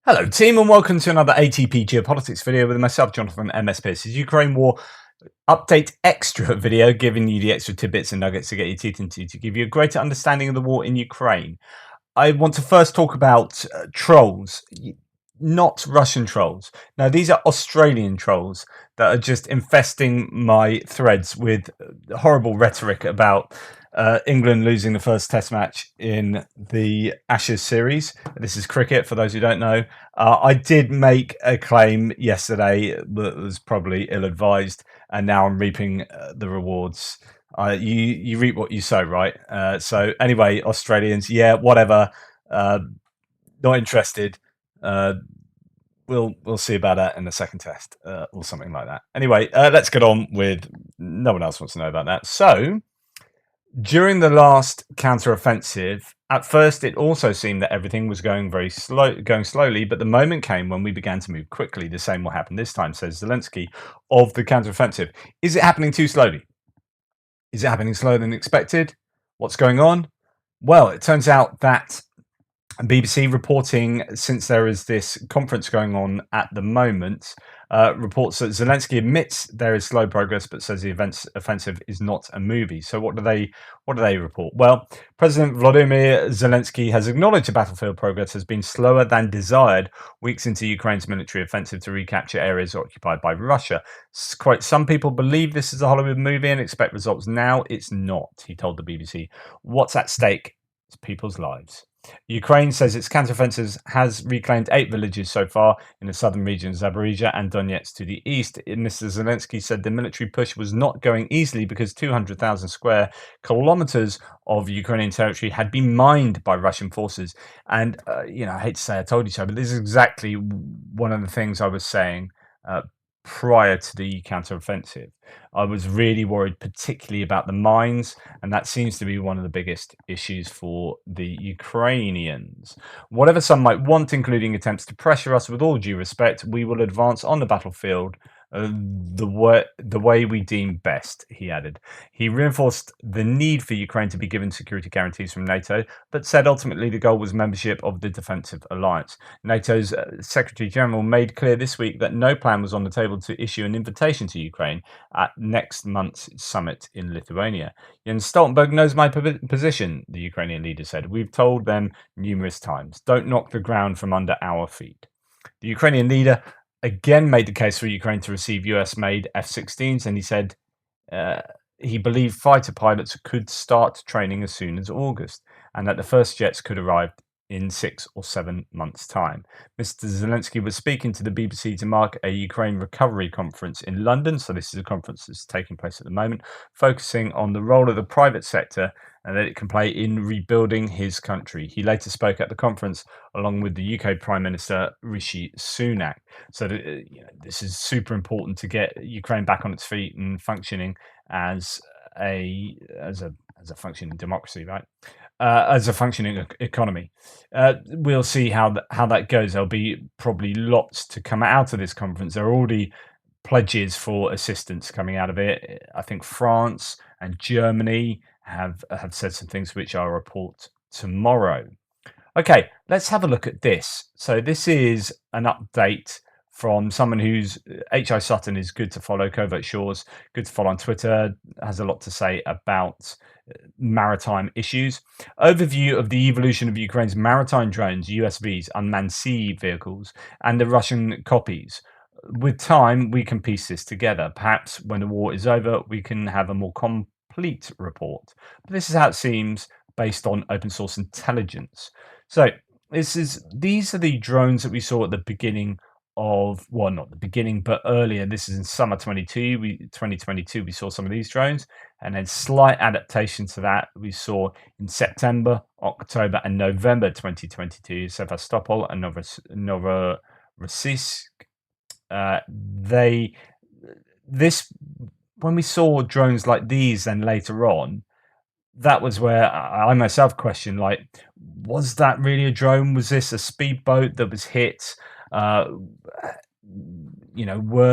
Hello, team, and welcome to another ATP Geopolitics video with myself, Jonathan MS Pierce. This is Ukraine War Update Extra video, giving you the extra tidbits and nuggets to get your teeth into to give you a greater understanding of the war in Ukraine. I want to first talk about trolls, not Russian trolls. Now, these are Australian trolls that are just infesting my threads with horrible rhetoric about England losing the first Test match in the Ashes series. This is cricket, for those who don't know. I did make a claim yesterday that was probably ill-advised, and now I'm reaping the rewards. You reap what you sow, right? So anyway, Australians, yeah, whatever. Not interested. We'll see about that in the second test or something like that. Anyway, let's get on with. No one else wants to know about that. So during the last counter-offensive, at first it also seemed that everything was going slowly, but the moment came when we began to move quickly. The same will happen this time, says Zelensky of the counter-offensive. Is it happening too slowly? Is it happening slower than expected? What's going on? Well, it turns out that BBC reporting, since there is this conference going on at the moment, reports that Zelensky admits there is slow progress, but says the offensive is not a movie. So what do they report? Well, President Volodymyr Zelensky has acknowledged the battlefield progress has been slower than desired weeks into Ukraine's military offensive to recapture areas occupied by Russia. Quote, some people believe this is a Hollywood movie and expect results now. It's not, he told the BBC. What's at stake? It's people's lives. Ukraine says its counteroffensive has reclaimed 8 villages so far in the southern region, Zaporizhia and Donetsk to the east. Mr. Zelensky said the military push was not going easily because 200,000 square kilometers of Ukrainian territory had been mined by Russian forces. And, I hate to say I told you so, but this is exactly one of the things I was saying prior to the counteroffensive. I was really worried, particularly about the mines, and that seems to be one of the biggest issues for the Ukrainians. Whatever some might want, including attempts to pressure us, with all due respect, we will advance on the battlefield the way we deem best, he added. He reinforced the need for Ukraine to be given security guarantees from NATO, but said ultimately the goal was membership of the defensive alliance. NATO's Secretary General made clear this week that no plan was on the table to issue an invitation to Ukraine at next month's summit in Lithuania. Jens Stoltenberg knows my position, the Ukrainian leader said. We've told them numerous times, don't knock the ground from under our feet. The Ukrainian leader again made the case for Ukraine to receive US-made F-16s, and he said he believed fighter pilots could start training as soon as August, and that the first jets could arrive in 6 or 7 months' time. Mr. Zelensky was speaking to the BBC to mark a Ukraine recovery conference in London. So this is a conference that's taking place at the moment, focusing on the role of the private sector and that it can play in rebuilding his country. He later spoke at the conference along with the UK Prime Minister Rishi Sunak. So this is super important to get Ukraine back on its feet and functioning as a functioning democracy, right? As a functioning economy. We'll see how that goes. There'll be probably lots to come out of this conference. There are already pledges for assistance coming out of it. I think France and Germany have said some things which I'll report tomorrow. Okay, let's have a look at this. So this is an update from someone who's H.I. Sutton is good to follow, Covert Shores, good to follow on Twitter, has a lot to say about maritime issues. Overview of the evolution of Ukraine's maritime drones, USVs, unmanned sea vehicles, and the Russian copies. With time, we can piece this together. Perhaps when the war is over, we can have a more complete report. But this is how it seems based on open source intelligence. So these are the drones that we saw at the beginning of, well, not the beginning, but earlier. This is in summer 2022. We saw some of these drones, and then slight adaptation to that we saw in September, October, and November 2022. Sevastopol and Novorossiysk. When we saw drones like these, then later on, that was where I myself questioned, like, was that really a drone? Was this a speedboat that was hit? Were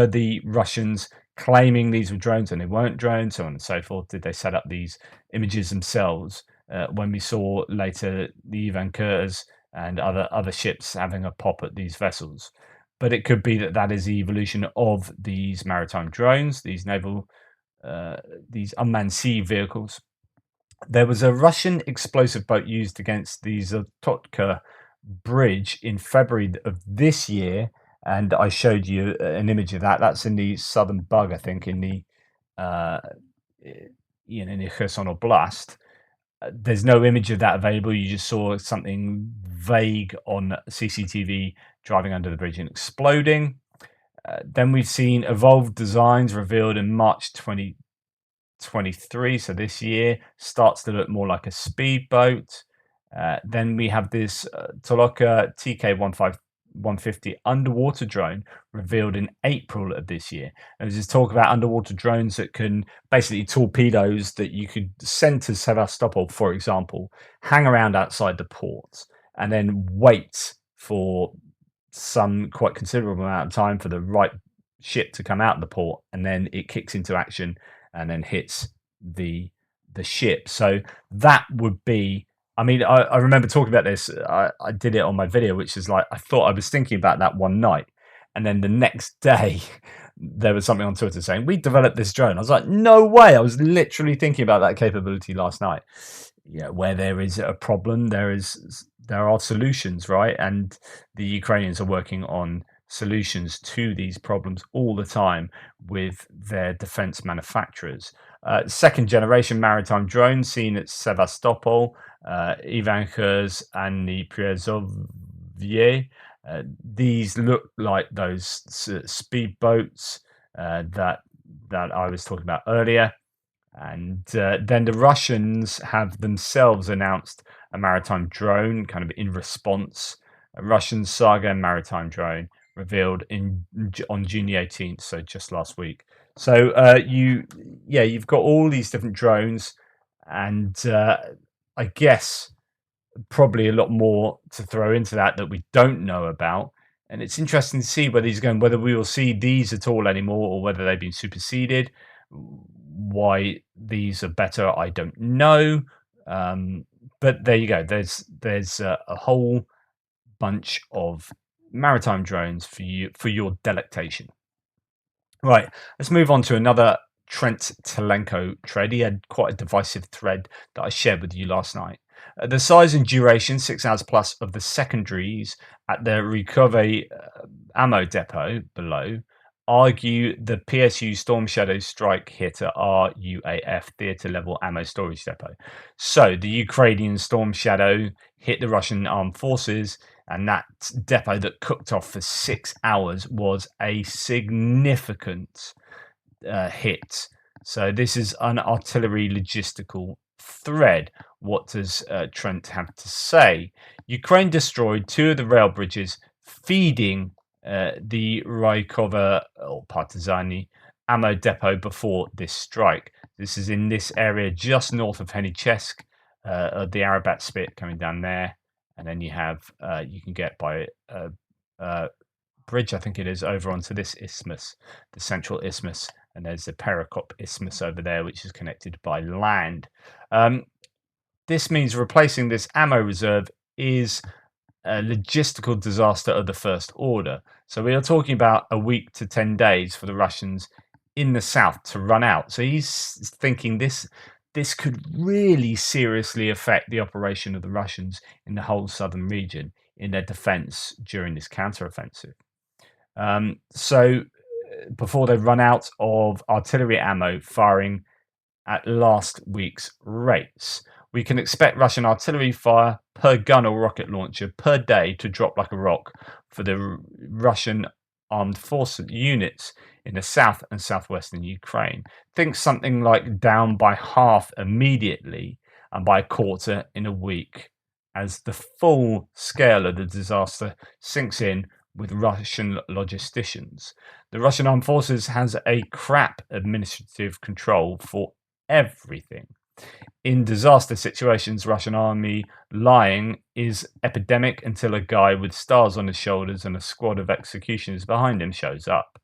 the Russians claiming these were drones and they weren't drones, so on and so forth? Did they set up these images themselves? When we saw later the Ivan Kurtas and other ships having a pop at these vessels. But it could be that that is the evolution of these maritime drones, these naval, these unmanned sea vehicles. There was a Russian explosive boat used against the Zatotka bridge in February of this year, and I showed you an image of that. That's in the southern bug, I think, in the uh, in the Kherson Oblast. There's no image of that available. You just saw something vague on CCTV driving under the bridge and exploding. Then we've seen evolved designs revealed in March 2023, so this year starts to look more like a speedboat. Then we have this Toloka TK-150 underwater drone revealed in April of this year. There's this talk about underwater drones that can basically torpedoes that you could send to Sevastopol, for example, hang around outside the port and then wait for some quite considerable amount of time for the right ship to come out of the port, and then it kicks into action and then hits the ship. So that would be, I mean, I remember talking about this. I did it on my video, which is like, I thought I was thinking about that one night. And then the next day, there was something on Twitter saying, we developed this drone. I was like, no way. I was literally thinking about that capability last night. Yeah, where there is a problem, there are solutions, right? And the Ukrainians are working on solutions to these problems all the time with their defense manufacturers. Second generation maritime drones seen at Sevastopol, Ivankhers, and the Priozovier. These look like those speedboats that I was talking about earlier. And then the Russians have themselves announced a maritime drone, kind of in response. A Russian Saga maritime drone revealed on June the 18th, so just last week. So you've got all these different drones, and I guess probably a lot more to throw into that we don't know about. And it's interesting to see whether we will see these at all anymore, or whether they've been superseded. Why these are better, I don't know. But there you go. There's a whole bunch of maritime drones for your delectation. Right, let's move on to another Trent Telenko trade. He had quite a divisive thread that I shared with you last night. The size and duration, 6 hours plus, of the secondaries at the Rykove ammo depot below argue the PSU Storm Shadow strike hit at RUAF theatre level ammo storage depot. So the Ukrainian Storm Shadow hit the Russian armed forces, and that depot that cooked off for 6 hours was a significant hit. So this is an artillery logistical thread. What does Trent have to say? Ukraine destroyed 2 of the rail bridges feeding the Rykove or Partizani ammo depot before this strike. This is in this area just north of Henichesk, the Arabat Spit coming down there, and then you have you can get by bridge, I think it is, over onto this isthmus, the central isthmus, and there's the Perekop isthmus over there, which is connected by land. This means replacing this ammo reserve is a logistical disaster of the first order. So we are talking about a week to 10 days for the Russians in the south to run out. So he's thinking this could really seriously affect the operation of the Russians in the whole southern region in their defense during this counteroffensive. So before they run out of artillery ammo firing at last week's rates, we can expect Russian artillery fire per gun or rocket launcher per day to drop like a rock for the Russian armed forces units in the south and southwestern Ukraine. Think something like down by half immediately and by a quarter in a week, as the full scale of the disaster sinks in with Russian logisticians. The Russian armed forces has a crap administrative control for everything. In disaster situations, Russian army lying is epidemic until a guy with stars on his shoulders and a squad of executioners behind him shows up.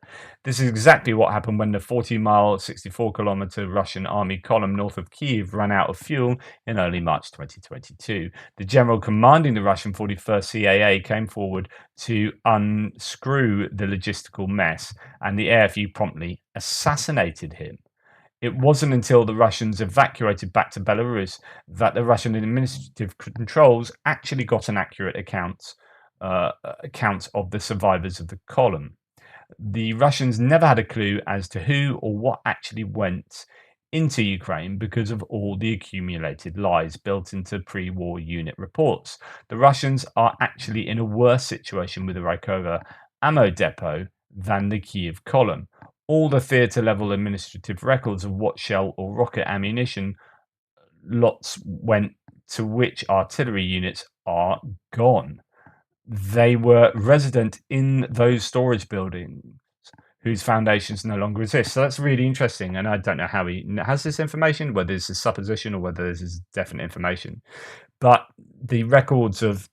This is exactly what happened when the 40-mile, 64-kilometer Russian army column north of Kiev ran out of fuel in early March 2022. The general commanding the Russian 41st CAA came forward to unscrew the logistical mess, and the AFU promptly assassinated him. It wasn't until the Russians evacuated back to Belarus that the Russian administrative controls actually got an accurate account of the survivors of the column. The Russians never had a clue as to who or what actually went into Ukraine because of all the accumulated lies built into pre-war unit reports. The Russians are actually in a worse situation with the Rykove ammo depot than the Kiev column. All the theatre level administrative records of what shell or rocket ammunition lots went to which artillery units are gone. They were resident in those storage buildings whose foundations no longer exist. So that's really interesting. And I don't know how he has this information, whether this is supposition or whether this is definite information. But the records of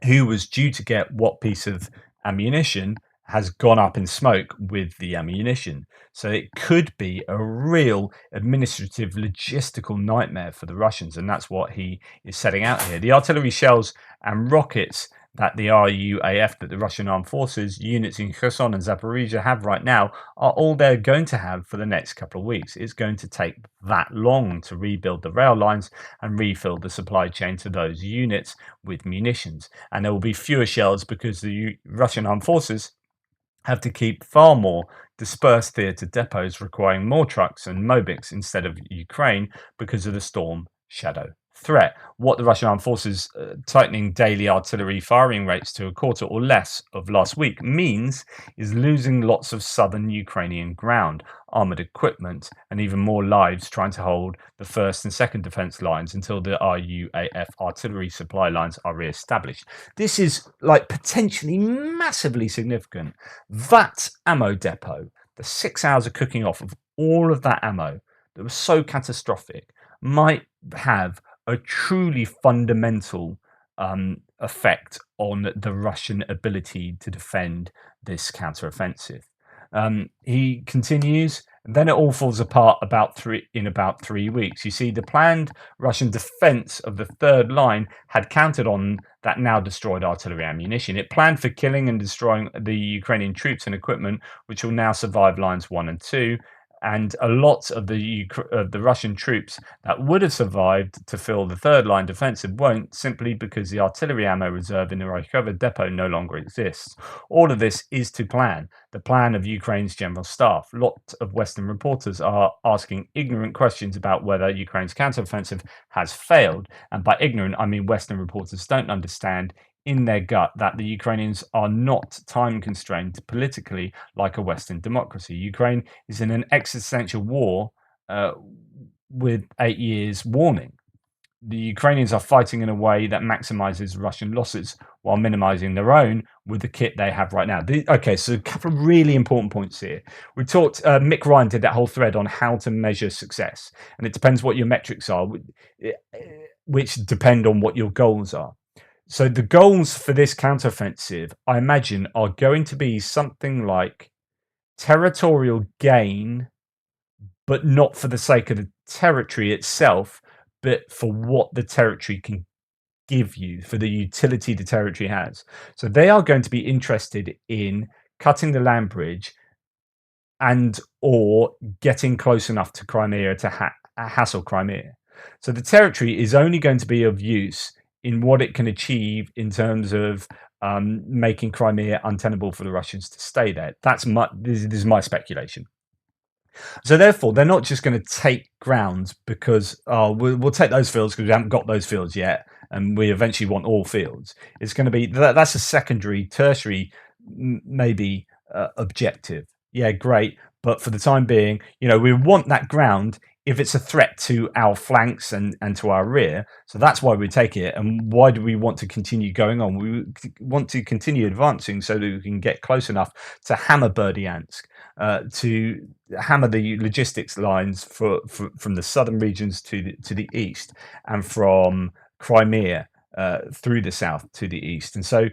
who was due to get what piece of ammunition has gone up in smoke with the ammunition. So it could be a real administrative logistical nightmare for the Russians, and that's what he is setting out here. The artillery shells and rockets that the RUAF, that the Russian Armed Forces units in Kherson and Zaporizhia have right now, are all they're going to have for the next couple of weeks. It's going to take that long to rebuild the rail lines and refill the supply chain to those units with munitions. And there will be fewer shells because the Russian Armed Forces have to keep far more dispersed theatre depots requiring more trucks and Mobics instead of Ukraine because of the Storm Shadow threat. What the Russian Armed Forces tightening daily artillery firing rates to a quarter or less of last week means is losing lots of southern Ukrainian ground, armoured equipment, and even more lives trying to hold the first and second defence lines until the RUAF artillery supply lines are re-established. This is like potentially massively significant. That ammo depot, the 6 hours of cooking off of all of that ammo that was so catastrophic, might have a truly fundamental effect on the Russian ability to defend this counteroffensive. He continues, and then it all falls apart in about 3 weeks. You see, the planned Russian defense of the third line had counted on that now destroyed artillery ammunition. It planned for killing and destroying the Ukrainian troops and equipment, which will now survive lines 1 and 2. And a lot of the Russian troops that would have survived to fill the third line defensive won't, simply because the artillery ammo reserve in the Rykove depot no longer exists. All of this is to plan, the plan of Ukraine's general staff. Lots of Western reporters are asking ignorant questions about whether Ukraine's counteroffensive has failed. And by ignorant, I mean Western reporters don't understand in their gut that the Ukrainians are not time constrained politically like a Western democracy. Ukraine is in an existential war with 8 years warning. The Ukrainians are fighting in a way that maximizes Russian losses while minimizing their own with the kit they have right now. Okay, so a couple of really important points here. We talked, Mick Ryan did that whole thread on how to measure success, and it depends what your metrics are, which depend on what your goals are. So the goals for this counteroffensive, I imagine, are going to be something like territorial gain, but not for the sake of the territory itself, but for what the territory can give you, for the utility the territory has. So they are going to be interested in cutting the land bridge and or getting close enough to Crimea to hassle Crimea. So the territory is only going to be of use in what it can achieve in terms of making Crimea untenable for the Russians to stay there. This is my speculation. So therefore, they're not just going to take ground because we'll take those fields because we haven't got those fields yet, and we eventually want all fields. It's going to be that's a secondary, tertiary, maybe objective. Yeah, great. But for the time being, we want that ground if it's a threat to our flanks and to our rear. So that's why we take it. And why do we want to continue going on? We want to continue advancing so that we can get close enough to hammer Berdyansk, to hammer the logistics lines from the southern regions to the east, and from Crimea through the south to the east. And so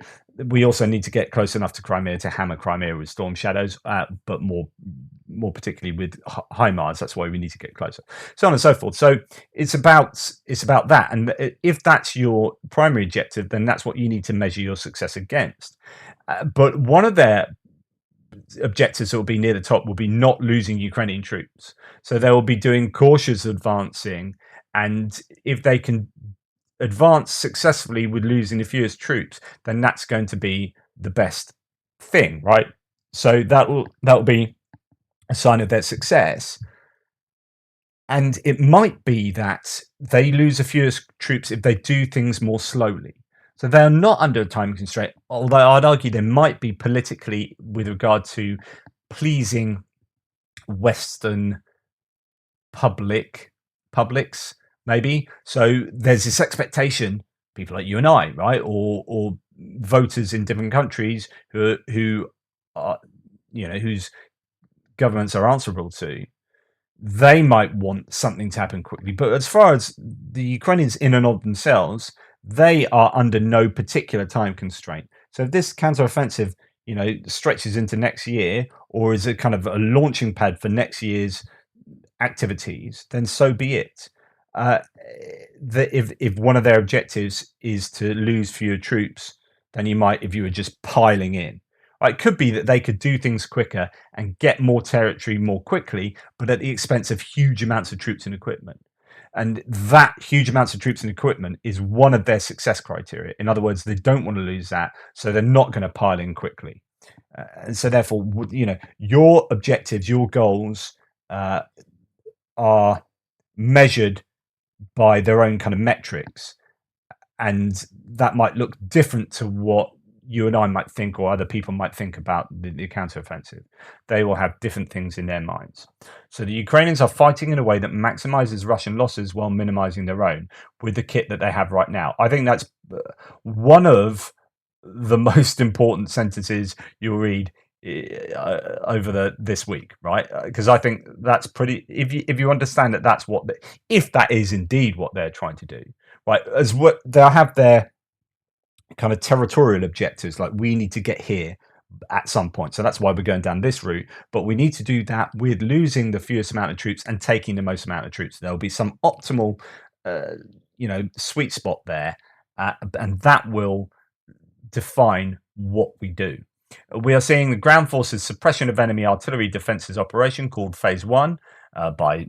we also need to get close enough to Crimea to hammer Crimea with storm shadows, but more particularly with HIMARS. That's why we need to get closer, so on and so forth. So it's about that, and if that's your primary objective, then that's what you need to measure your success against. But one of their objectives that will be near the top will be not losing Ukrainian troops. So they will be doing cautious advancing, and if they can advance successfully with losing the fewest troops, then that's going to be the best thing, right? So that will be a sign of their success. And it might be that they lose the fewest troops if they do things more slowly. So they're not under a time constraint, although I'd argue they might be politically with regard to pleasing Western publics, maybe. So there's this expectation, people like you and I, right, or voters in different countries who are, whose governments are answerable to, they might want something to happen quickly. But as far as the Ukrainians in and of themselves, they are under no particular time constraint. So if this counteroffensive, stretches into next year, or is a kind of a launching pad for next year's activities, then so be it. If one of their objectives is to lose fewer troops than you might if you were just piling in. It could be that they could do things quicker and get more territory more quickly, but at the expense of huge amounts of troops and equipment. And that huge amounts of troops and equipment is one of their success criteria. In other words, they don't want to lose that, so they're not going to pile in quickly. And so therefore, your objectives, your goals are measured by their own kind of metrics. And that might look different to what you and I might think, or other people might think about the counteroffensive. They will have different things in their minds. So the Ukrainians are fighting in a way that maximizes Russian losses while minimizing their own with the kit that they have right now. I think that's one of the most important sentences you'll read over this week, right? Because I think that's pretty. If you understand that that's what, if that is indeed what they're trying to do, right? As what they'll have their kind of territorial objectives, like we need to get here at some point, so that's why we're going down this route. But we need to do that with losing the fewest amount of troops and taking the most amount of troops. There'll be some optimal, sweet spot there, and that will define what we do. We are seeing the ground forces suppression of enemy artillery defenses operation called Phase 1 by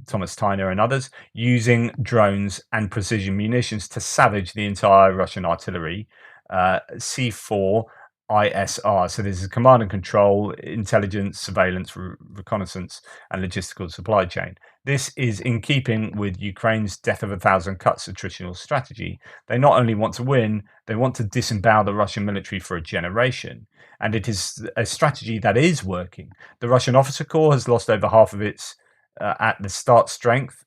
Thomas Tyner and others, using drones and precision munitions to savage the entire Russian artillery. C4 ISR. So this is command and control, intelligence, surveillance, reconnaissance, and logistical supply chain. This is in keeping with Ukraine's death of 1,000 cuts attritional strategy. They not only want to win, they want to disembowel the Russian military for a generation. And it is a strategy that is working. The Russian officer corps has lost over half of its at the start strength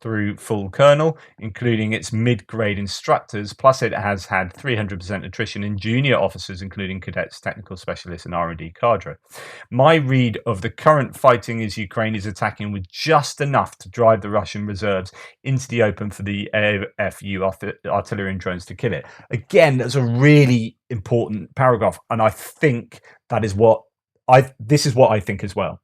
through full colonel, including its mid-grade instructors, plus it has had 300% attrition in junior officers, including cadets, technical specialists, and R&D cadre. My read of the current fighting is Ukraine is attacking with just enough to drive the Russian reserves into the open for the AFU artillery and drones to kill it. Again, that's a really important paragraph, and I think that is what this is what I think as well.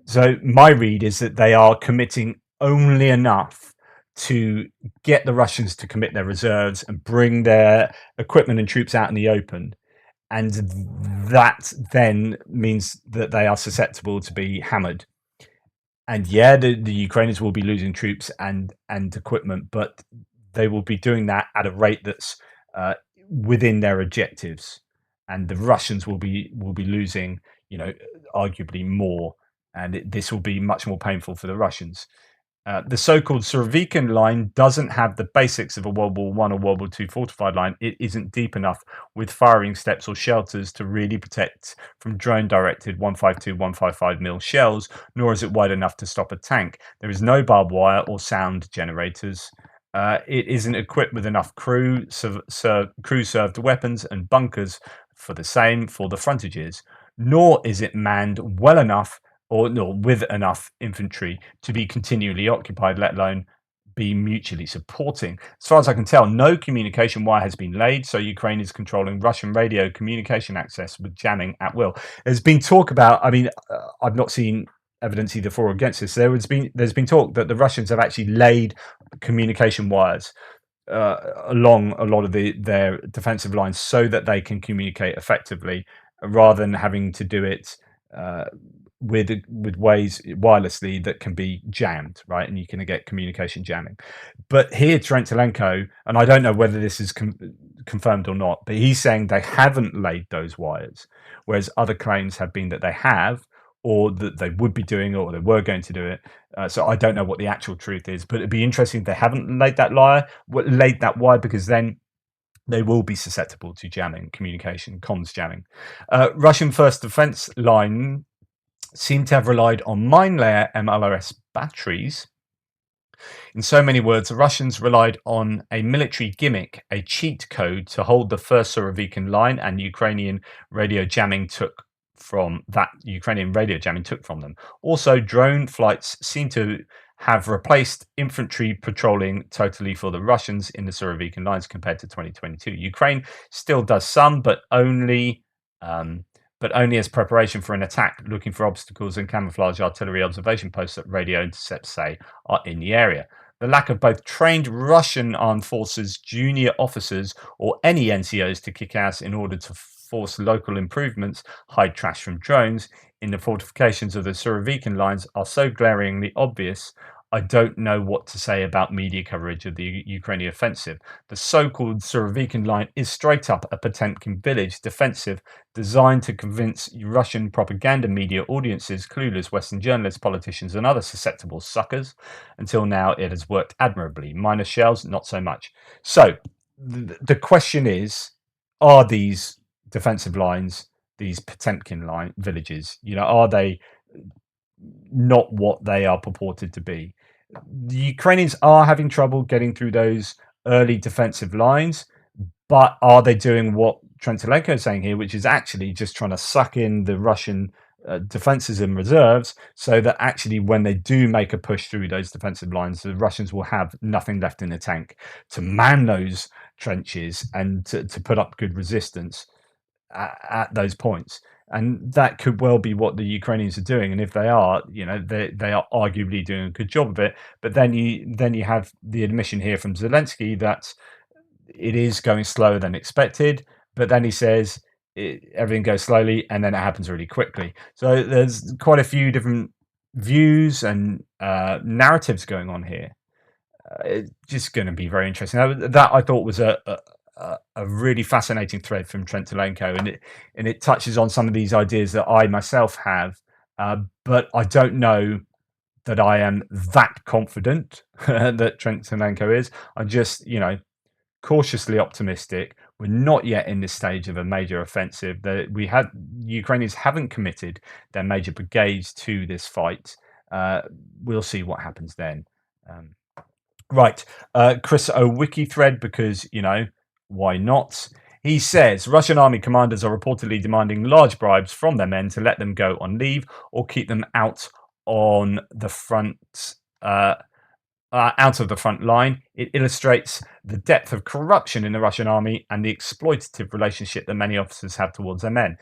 So my read is that they are committing only enough to get the Russians to commit their reserves and bring their equipment and troops out in the open. And that then means that they are susceptible to be hammered. And yeah, the Ukrainians will be losing troops and equipment, but they will be doing that at a rate that's within their objectives. And the Russians will be losing, arguably more. And this will be much more painful for the Russians. The so-called Surovikin line doesn't have the basics of a World War One or World War Two fortified line. It isn't deep enough with firing steps or shelters to really protect from drone-directed 152, 155 mil shells, nor is it wide enough to stop a tank. There is no barbed wire or sound generators. It isn't equipped with enough crew-served weapons and bunkers for the frontages, nor is it manned well enough or no, with enough infantry to be continually occupied, let alone be mutually supporting. As far as I can tell, no communication wire has been laid, so Ukraine is controlling Russian radio communication access with jamming at will. There's been talk about, I've not seen evidence either for or against this. There's been talk that the Russians have actually laid communication wires along a lot of their defensive lines so that they can communicate effectively, rather than having to do it with ways wirelessly that can be jammed, right? And you can get communication jamming. But here, Trentelenko, and I don't know whether this is confirmed or not, but he's saying they haven't laid those wires, whereas other claims have been that they have, or that they would be doing, or they were going to do it. So I don't know what the actual truth is, but it'd be interesting if they haven't laid that wire, because then they will be susceptible to jamming, comms jamming. Russian first defense line seem to have relied on mine layer MLRS batteries. In so many words, the Russians relied on a military gimmick, a cheat code to hold the first Surovikin line, and Ukrainian radio jamming took from them. Also, drone flights seem to have replaced infantry patrolling totally for the Russians in the Surovikin lines compared to 2022. Ukraine still does some, but only as preparation for an attack, looking for obstacles and camouflage artillery observation posts that radio intercepts say are in the area. The lack of both trained Russian armed forces, junior officers, or any NCOs to kick ass in order to force local improvements, hide trash from drones in the fortifications of the Surovikin lines are so glaringly obvious, I don't know what to say about media coverage of the Ukrainian offensive. The so-called Surovikin line is straight up a Potemkin village defensive designed to convince Russian propaganda media audiences, clueless Western journalists, politicians, and other susceptible suckers. Until now, it has worked admirably. Minor shells, not so much. So the question is, are these defensive lines, these Potemkin line villages, are they not what they are purported to be? The Ukrainians are having trouble getting through those early defensive lines, but are they doing what Trentelenko is saying here, which is actually just trying to suck in the Russian defenses and reserves, so that actually when they do make a push through those defensive lines, the Russians will have nothing left in the tank to man those trenches and to put up good resistance at those points. And that could well be what the Ukrainians are doing. And if they are, they are arguably doing a good job of it. But then you have the admission here from Zelensky that it is going slower than expected. But then he says everything goes slowly and then it happens really quickly. So there's quite a few different views and narratives going on here. It's just going to be very interesting. That I thought was a really fascinating thread from Trentelenko, and it touches on some of these ideas that I myself have, but I don't know that I am that confident that Trentelenko is. I'm just, cautiously optimistic. We're not yet in this stage of a major offensive. Ukrainians haven't committed their major brigades to this fight. We'll see what happens then. Right, Chris O wiki thread, because why not? He says Russian army commanders are reportedly demanding large bribes from their men to let them go on leave or keep them out on the front. Out of the front line. It illustrates the depth of corruption in the Russian army and the exploitative relationship that many officers have towards their men.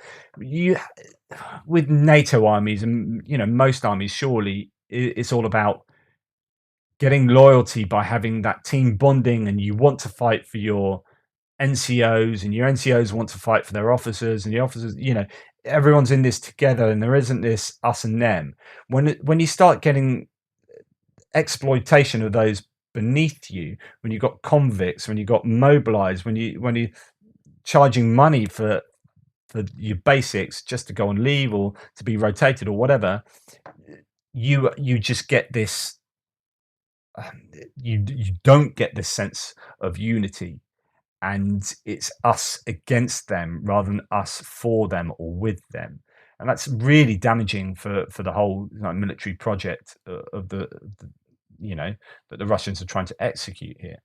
With NATO armies and most armies, surely it's all about getting loyalty by having that team bonding, and you want to fight for your NCOs, and your NCOs want to fight for their officers, and the officers, everyone's in this together, and there isn't this us and them. When you start getting exploitation of those beneath you, when you've got convicts, when you've got mobilized, when you charging money for your basics just to go on leave or to be rotated or whatever, you just get this you don't get this sense of unity, and it's us against them rather than us for them or with them, and that's really damaging for the whole military project of the that the Russians are trying to execute here.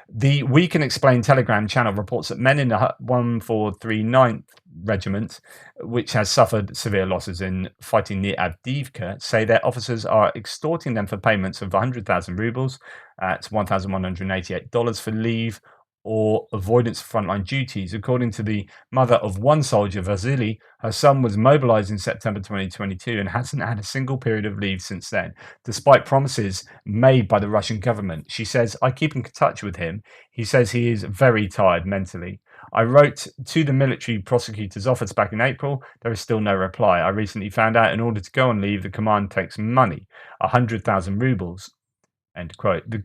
The We Can Explain Telegram channel reports that men in the 143th Regiment, which has suffered severe losses in fighting near Avdiivka, say their officers are extorting them for payments of 100,000 rubles, that's $1,188 for leave or avoidance of frontline duties. According to the mother of one soldier, Vasily, her son was mobilized in September 2022 and hasn't had a single period of leave since then, despite promises made by the Russian government. She says, I keep in touch with him. He says he is very tired mentally. I wrote to the military prosecutor's office back in April. There is still no reply. I recently found out in order to go on leave, the command takes money, 100,000 rubles. End quote. The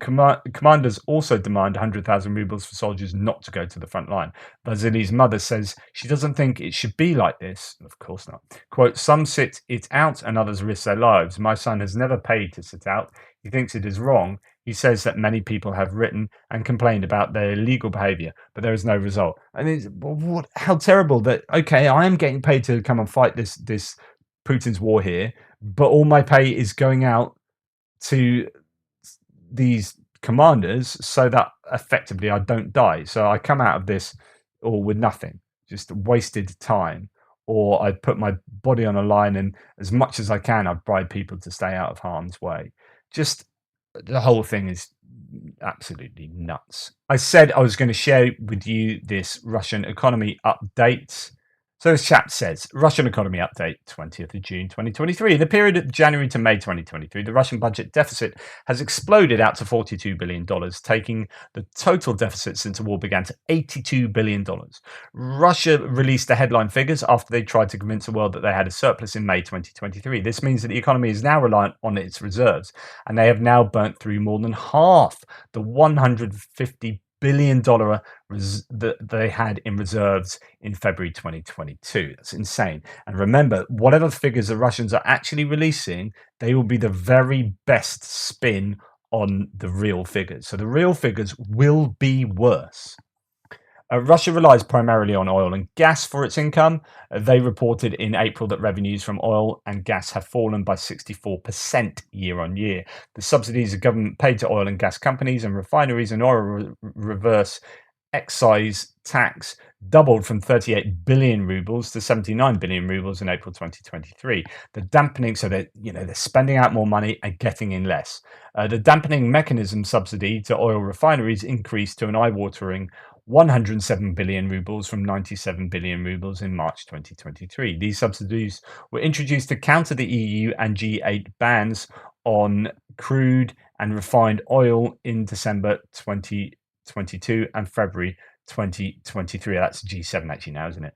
commanders also demand 100,000 rubles for soldiers not to go to the front line. Vasily's mother says she doesn't think it should be like this. Of course not. Quote, some sit it out and others risk their lives. My son has never paid to sit out. He thinks it is wrong. He says that many people have written and complained about their illegal behavior, but there is no result. And it's, how terrible that, okay, I am getting paid to come and fight this Putin's war here, but all my pay is going out to these commanders so that effectively I don't die. So I come out of this all with nothing, just wasted time, or I put my body on a line and as much as I can, I bribe people to stay out of harm's way. Just the whole thing is absolutely nuts. I said I was going to share with you this Russian economy update. So this chap says, Russian economy update, 20th of June 2023. In the period of January to May 2023, the Russian budget deficit has exploded out to $42 billion, taking the total deficit since the war began to $82 billion. Russia released the headline figures after they tried to convince the world that they had a surplus in May 2023. This means that the economy is now reliant on its reserves, and they have now burnt through more than half the $150 billion that they had in reserves in February 2022. That's insane. And remember, whatever figures the Russians are actually releasing, they will be the very best spin on the real figures. So the real figures will be worse. Russia relies primarily on oil and gas for its income. They reported in April that revenues from oil and gas have fallen by 64% year on year. The subsidies the government paid to oil and gas companies and refineries and oil reverse excise tax doubled from 38 billion rubles to 79 billion rubles in April 2023. The dampening, so that they're spending out more money and getting in less. The dampening mechanism subsidy to oil refineries increased to an eye-watering 107 billion rubles from 97 billion rubles in March 2023. These subsidies were introduced to counter the EU and G8 bans on crude and refined oil in December 2022 and February 2023. That's G7 actually now, isn't it?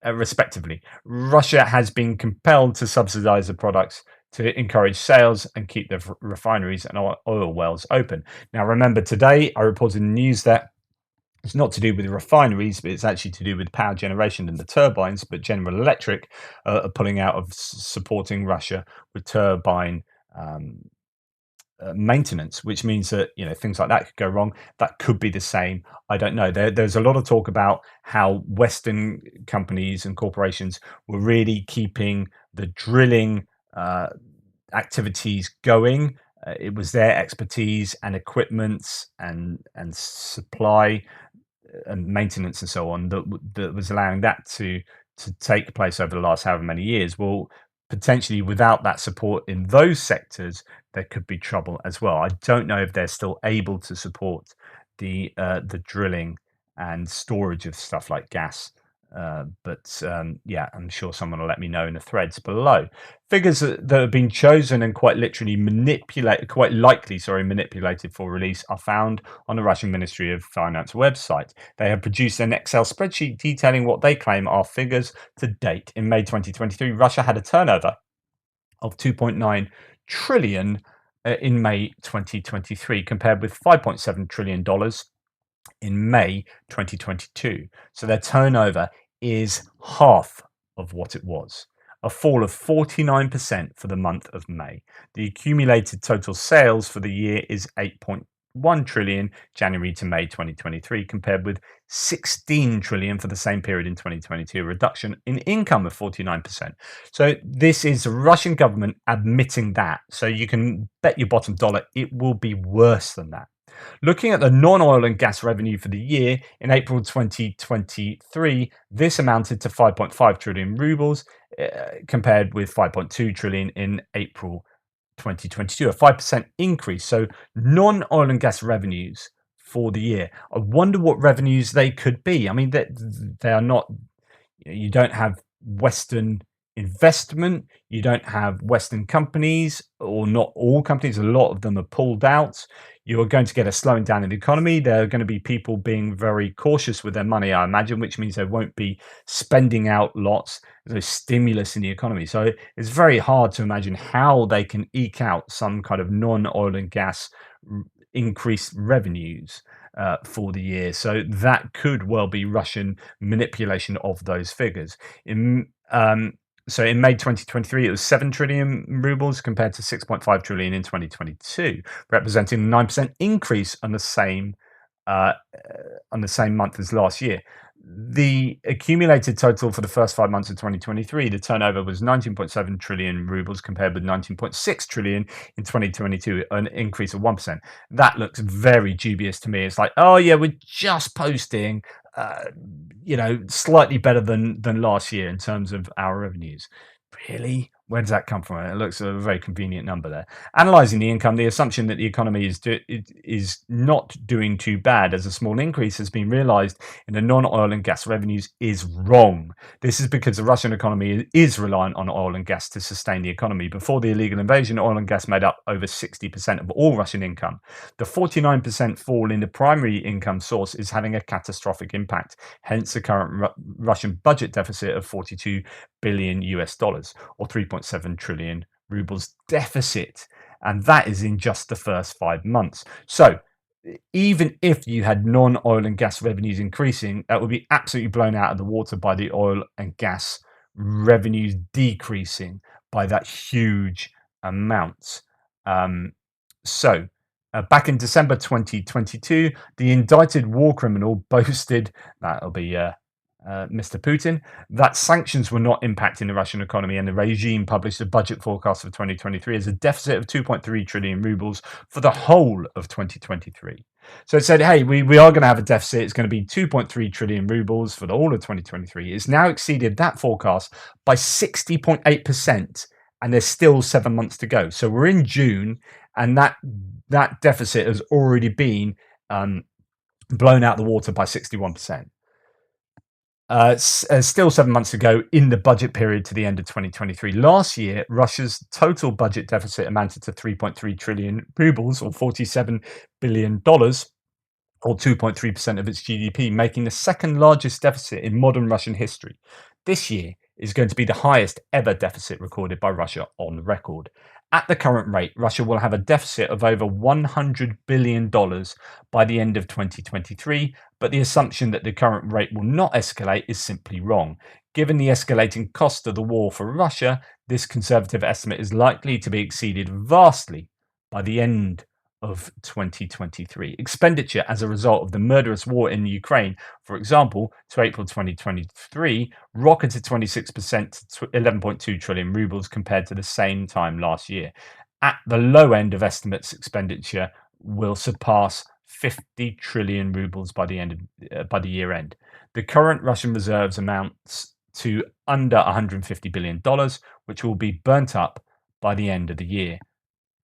Respectively. Russia has been compelled to subsidize the products to encourage sales and keep the refineries and oil wells open. Now, remember, today I reported in the news that it's not to do with the refineries, but it's actually to do with power generation and the turbines. But General Electric are pulling out of supporting Russia with turbine maintenance, which means that things like that could go wrong. That could be the same. I don't know. There's a lot of talk about how Western companies and corporations were really keeping the drilling activities going. It was their expertise and equipment and supply and maintenance and so on that was allowing that to take place over the last however many years. Well, potentially without that support in those sectors, there could be trouble as well. I don't know if they're still able to support the drilling and storage of stuff like gas. But I'm sure someone will let me know in the threads below. Figures that have been chosen and quite likely manipulated for release are found on the Russian Ministry of Finance website. They have produced an Excel spreadsheet detailing what they claim are figures to date. In May 2023, Russia had a turnover of 2.9 trillion in May 2023, compared with $5.7 trillion in May 2022. So their turnover is half of what it was. a fall of 49% for the month of May. The accumulated total sales for the year is 8.1 trillion January to May 2023, compared with 16 trillion for the same period in 2022, a reduction in income of 49%. So this is the Russian government admitting that. So you can bet your bottom dollar it will be worse than that. Looking at the non-oil and gas revenue for the year, in April 2023, this amounted to 5.5 trillion rubles, compared with 5.2 trillion in April 2022, a 5% increase. So non-oil and gas revenues for the year. I wonder what revenues they could be. I mean, they are not, you don't have Western investment, you don't have Western companies, or not all companies, a lot of them are pulled out. You're going to get a slowing down in the economy. There are going to be people being very cautious with their money, I imagine, which means they won't be spending out lots. There's stimulus in the economy. So it's very hard to imagine how they can eke out some kind of non-oil and gas increased revenues for the year. So that could well be Russian manipulation of those figures. So in May 2023, it was 7 trillion rubles compared to 6.5 trillion in 2022, representing a 9% increase on the same month as last year. The accumulated total for the first 5 months of 2023, the turnover was 19.7 trillion rubles compared with 19.6 trillion in 2022, an increase of 1%. That looks very dubious to me. It's like, oh yeah, we're just posting slightly better than last year in terms of our revenues. Really? Where does that come from? It looks a very convenient number there. Analyzing the income, the assumption that the economy is not doing too bad as a small increase has been realized in the non-oil and gas revenues is wrong. This is because the Russian economy is reliant on oil and gas to sustain the economy. Before the illegal invasion, oil and gas made up over 60% of all Russian income. The 49% fall in the primary income source is having a catastrophic impact. Hence the current Russian budget deficit of 42 billion US dollars, or 3.7 trillion rubles deficit, and that is in just the first 5 months. So even if you had non-oil and gas revenues increasing, that would be absolutely blown out of the water by the oil and gas revenues decreasing by that huge amount. Back in December 2022, the indicted war criminal boasted, that'll be Mr. Putin, that sanctions were not impacting the Russian economy, and the regime published a budget forecast for 2023 as a deficit of 2.3 trillion rubles for the whole of 2023. So it said, hey, we are going to have a deficit. It's going to be 2.3 trillion rubles for the whole of 2023. It's now exceeded that forecast by 60.8%, and there's still 7 months to go. So we're in June, and that deficit has already been blown out the water by 61%. Still 7 months to go in the budget period to the end of 2023. Last year, Russia's total budget deficit amounted to 3.3 trillion rubles, or $47 billion, or 2.3% of its GDP, making the second largest deficit in modern Russian history. This year is going to be the highest ever deficit recorded by Russia on record. At the current rate, Russia will have a deficit of over $100 billion by the end of 2023, but the assumption that the current rate will not escalate is simply wrong. Given the escalating cost of the war for Russia, this conservative estimate is likely to be exceeded vastly by the end of 2023. Expenditure as a result of the murderous war in Ukraine, for example, to April 2023, rocketed 26% to 11.2 trillion rubles compared to the same time last year. At the low end of estimates, expenditure will surpass 50 trillion rubles by the year end. The current Russian reserves amounts to under $150 billion, which will be burnt up by the end of the year.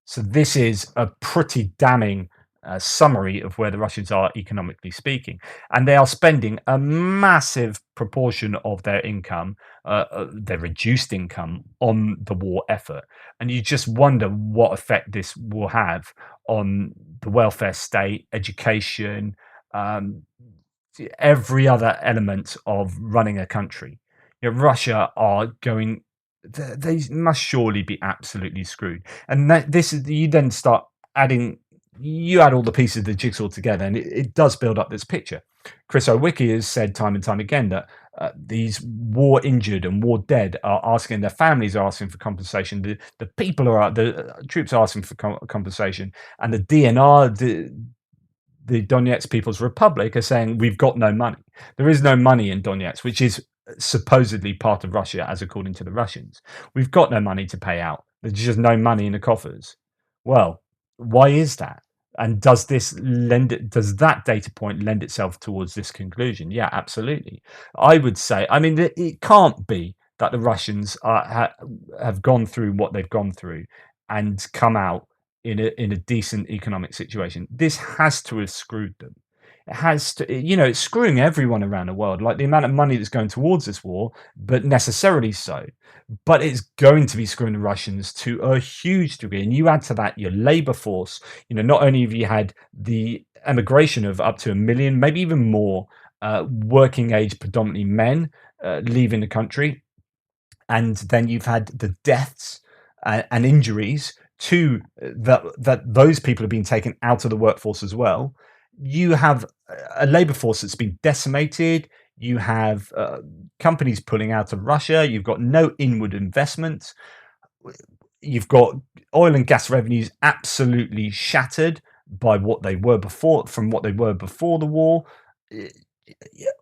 So this is a pretty damning summary of where the Russians are economically speaking. And they are spending a massive proportion of their income, their reduced income, on the war effort. And you just wonder what effect this will have on the welfare state, education, every other element of running a country. Russia are going... They must surely be absolutely screwed. And you then start adding, you add all the pieces of the jigsaw together, and it does build up this picture. Chris Owicki has said time and time again that these war injured and war dead are asking, their families are asking for compensation. The people are the troops are asking for compensation, and the DNR, the Donetsk People's Republic, are saying we've got no money. There is no money in Donetsk, which is supposedly part of Russia, as according to the Russians. We've got no money to pay out. There's just no money in the coffers. Well, why is that? And does does that data point lend itself towards this conclusion? Yeah, absolutely. I would say, I mean, it can't be that the Russians have gone through what they've gone through and come out in a decent economic situation. This has to have screwed them. It has to, it's screwing everyone around the world. Like the amount of money that's going towards this war, but necessarily so. But it's going to be screwing the Russians to a huge degree. And you add to that your labor force. Not only have you had the emigration of up to 1 million, maybe even more, working age, predominantly men, leaving the country, and then you've had the deaths and injuries to that those people have been taken out of the workforce as well. You have a labor force that's been decimated. You have companies pulling out of Russia. You've got no inward investment. You've got oil and gas revenues absolutely shattered by what they were before, from what they were before the war.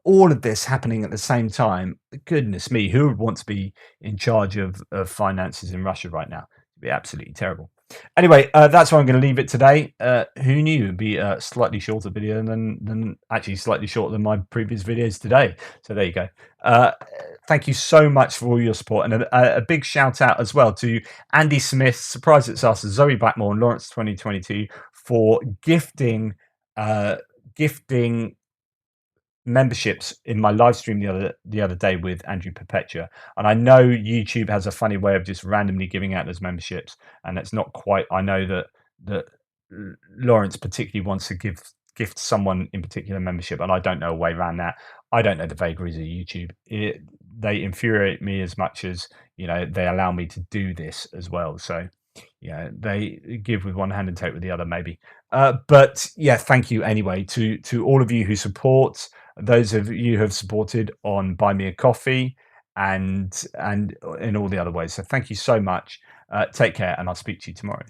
All of this happening at the same time. Goodness me, who would want to be in charge of finances in Russia right now? It'd be absolutely terrible. Anyway, that's where I'm going to leave it today. Who knew it'd be a slightly shorter video than actually slightly shorter than my previous videos today. So there you go. Thank you so much for all your support, and a big shout out as well to Andy Smith, Surprise It's Us, Zoe Blackmore, and Lawrence 2022 for gifting memberships in my live stream the other day with Andrew Perpetua. And I know YouTube has a funny way of just randomly giving out those memberships, and it's not quite. I know that Lawrence particularly wants to gift someone in particular membership, and I don't know a way around that. I don't know the vagaries of YouTube. They infuriate me as much as they allow me to do this as well. So they give with one hand and take with the other, maybe. But yeah, thank you anyway to all of you who support, those of you who have supported on Buy Me a Coffee and in all the other ways. So thank you so much. Take care, and I'll speak to you tomorrow.